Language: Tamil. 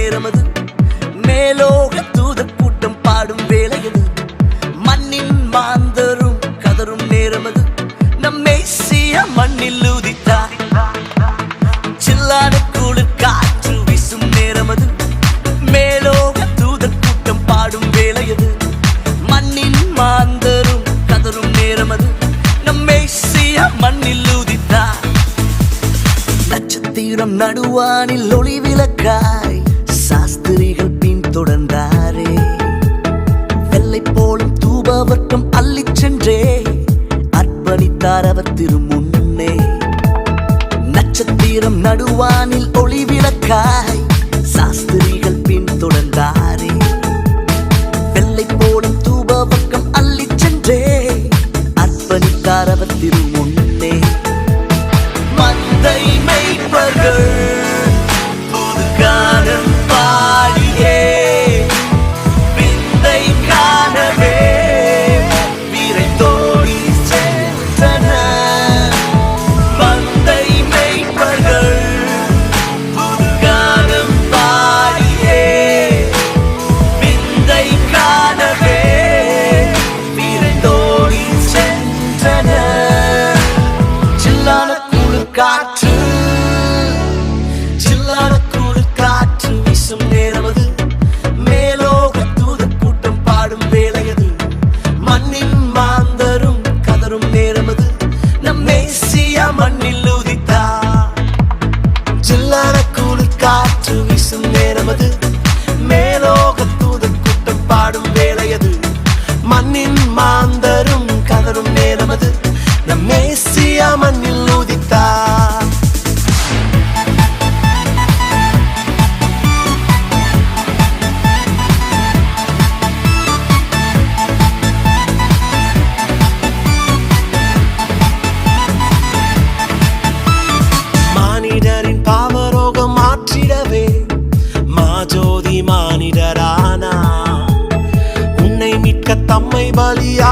நேரமது மேலோக தூதர் கூட்டம் பாடும் வேளையது மண்ணின் மாந்தரும் கதரும் நேரமது நம் மேசியா மண்ணில் உதித்தார் சில்லான குளிர் காற்று வீசும் நேரமது மேலோக தூதர் கூட்டம் பாடும் வேளையது மண்ணின் மாந்தரும் கதரும் நேரமது நம் மேசியா மண்ணில் உதித்தார் நட்சத்திரம் நடுவானில் ஒளி விளக்காய் சாஸ்திரிகள் பின் தொடர்ந்தாரே வெள்ளை போலும் தூபவர்க்கம் அள்ளிச் சென்றே அர்ப்பணித்தார் அவர் திருமுன்னே நட்சத்திரம் நடுவானில் ஒளி விளக்காய் சாஸ்திரிகள் பின் தொடர்ந்தாரே வெள்ளை போலும் தூபவர்க்கம் அள்ளிச் சென்றே அர்ப்பணித்தார் அவர் திருமுன்னே மந்தை மேய்ப்பர்கள் புது கானம் பாடியே விந்தை காணவே விரைந்தோடி சென்றனர் மந்தை மேய்ப்பர்கள் புது கானம் பாடியே விந்தை காணவே விரைந்தோடி சென்றனர் சில்லான காற்று சில்லான குளிர் காற்று வீசும் நேரமது மேலோக தூதர் கூட்டம் பாடும் வேளையது மண்ணின் மாந்தரும் கதரும் நேரமது நம் மேசியா மண்ணில் உதித்தார் சில்லான குளிர் காற்று வீசும் நேரமது மேலோக தூதர் கூட்டம் பாடும் வேளையது மண்ணின் மாந்தரும் கதரும் நேரமது நம் மேசியா மண்ணில் உதித்தார் மானிடரின் பாவரோகம் மாற்றிடவே மாஜோதி மானிடரானா உன்னை மீட்க தம்மை பலியா